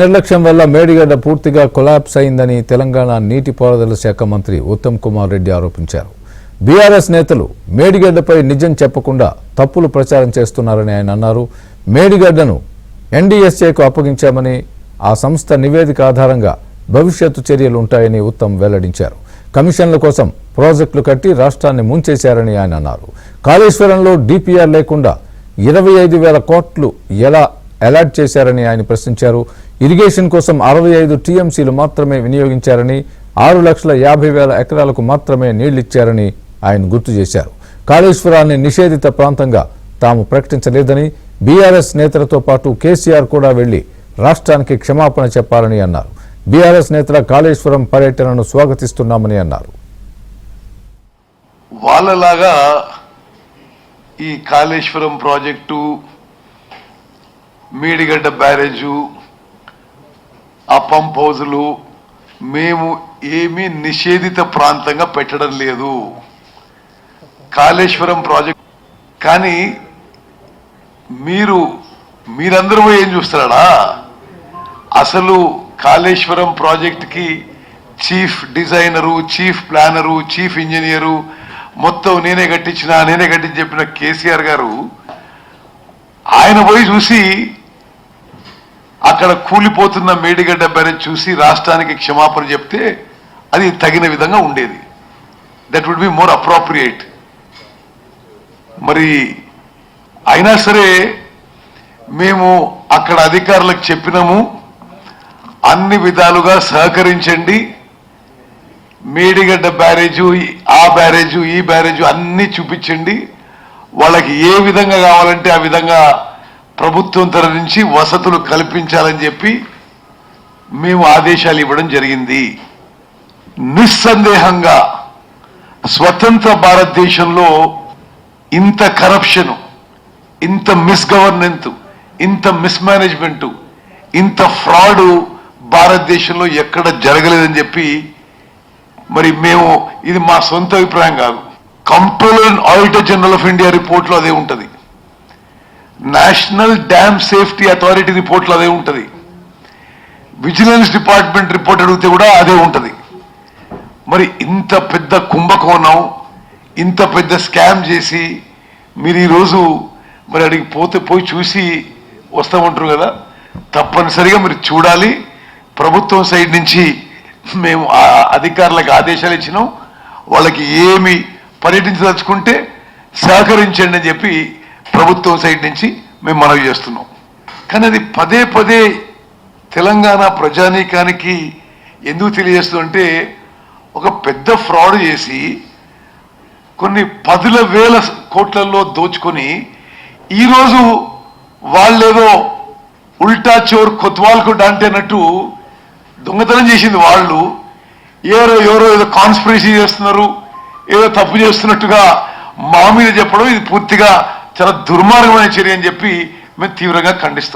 నిర్లక్ష్యం వల్ల మేడిగడ్డ పూర్తిగా కొలాప్స్ అయిందని తెలంగాణ నీటిపారుదల శాఖ మంత్రి ఉత్తమ్ కుమార్ రెడ్డి ఆరోపించారు. బీఆర్ఎస్ నేతలు మేడిగడ్డపై నిజం చెప్పకుండా తప్పులు ప్రచారం చేస్తున్నారని ఆయన అన్నారు. మేడిగడ్డను ఎన్డీఎస్ఏకు అప్పగించామని, ఆ సంస్థ నివేదిక ఆధారంగా భవిష్యత్తు చర్యలు ఉంటాయని ఉత్తమ్ వెల్లడించారు. కమిషన్ల కోసం ప్రాజెక్టులు కట్టి రాష్ట్రాన్ని ముంచేశారని ఆయన అన్నారు. కాళేశ్వరంలో డీపీఆర్ లేకుండా 25,000 కోట్లు ఎలా అలాట్ చేశారని ఆయన ప్రశ్నించారు. ఇరిగేషన్ కోసం 65 టీఎంసీలు మాత్రమే వినియోగించారని, 6,50,000 ఎకరాలకు మాత్రమే నీళ్లిచ్చారని ఆయన గుర్తు చేశారు. కాళేశ్వరాన్ని నిషేధిత ప్రాంతంగా తాము ప్రకటించలేదని, బీఆర్ఎస్ నేతలతో పాటు కేసీఆర్ కూడా వెళ్లి రాష్ట్రానికి క్షమాపణ చెప్పాలని అన్నారు. బీఆర్ఎస్ నేతల కాళేశ్వరం పర్యటనను స్వాగతిస్తున్నామని అన్నారు. వాళ్ళలాగా ఈ కాళేశ్వరం ప్రాజెక్టు, మేడిగడ్డ బ్యారేజు, ఆ పంప్ హౌజులు మేము ఏమీ నిషేధిత ప్రాంతంగా పెట్టడం లేదు. కాళేశ్వరం ప్రాజెక్ట్ కానీ మీరందరూ ఏం చూస్తారా? అసలు కాళేశ్వరం ప్రాజెక్ట్కి chief designer, chief planner, chief engineer మొత్తం నేనే కట్టించి చెప్పిన కేసీఆర్ గారు ఆయన పోయి చూసి అక్కడ కూలిపోతున్న మేడిగడ్డ బ్యారేజ్ చూసి రాష్ట్రానికి క్షమాపణ చెప్తే అది తగిన విధంగా ఉండేది. That would be more appropriate. మరి అయినా సరే మేము అక్కడ అధికారులకు చెప్పినాము, అన్ని విధాలుగా సహకరించండి, మేడిగడ్డ బ్యారేజు, ఆ బ్యారేజు, ఈ బ్యారేజు అన్ని చూపించండి, వాళ్ళకి ఏ విధంగా కావాలంటే ఆ విధంగా ప్రభుత్వం తరఫు నుంచి వసతులు కల్పించాలని చెప్పి మేము ఆదేశాలు ఇవ్వడం జరిగింది. నిస్సందేహంగా స్వతంత్ర భారతదేశంలో ఇంత కరప్షన్, ఇంత మిస్గవర్నెన్స్, ఇంత మిస్మేనేజ్మెంట్, ఇంత ఫ్రాడ్ భారతదేశంలో ఎక్కడ జరగలేదని చెప్పి మరి మేము, ఇది మా సొంత అభిప్రాయం కాదు, controller and auditor general of India రిపోర్ట్లో అదే ఉంటుంది, నేషనల్ డ్యామ్ సేఫ్టీ అథారిటీ రిపోర్ట్లో అదే ఉంటుంది, విజిలెన్స్ డిపార్ట్మెంట్ రిపోర్ట్ అడిగితే కూడా అదే ఉంటుంది. మరి ఇంత పెద్ద కుంభకోణం, ఇంత పెద్ద స్కామ్ చేసి మీరు ఈరోజు మరి అడిగి పోయి చూసి వస్తామంటారు కదా, తప్పనిసరిగా మీరు చూడాలి. ప్రభుత్వం సైడ్ నుంచి మేము అధికారులకు ఆదేశాలు ఇచ్చినాం, వాళ్ళకి ఏమి పర్యటించదలుచుకుంటే సహకరించండి అని చెప్పి ప్రభుత్వం సైడ్ నుంచి మేము మనవి చేస్తున్నాం. కానీ అది పదే పదే తెలంగాణ ప్రజానీకానికి ఎందుకు తెలియజేస్తుందంటే, ఒక పెద్ద ఫ్రాడ్ చేసి కొన్ని 10,000 కోట్లలో దోచుకొని ఈరోజు వాళ్ళేదో ఉల్టా చోర్ కొత్వాల్కు డాంటే అన్నట్టు దొంగతనం చేసింది వాళ్ళు, ఎవరో ఏదో కాన్స్పిరసీ చేస్తున్నారు, ఏదో తప్పు చేస్తున్నట్టుగా మా మీద చెప్పడం ఇది పూర్తిగా చాలా దుర్మార్గమైన చర్య అని చెప్పి మేము తీవ్రంగా ఖండిస్తున్నాం.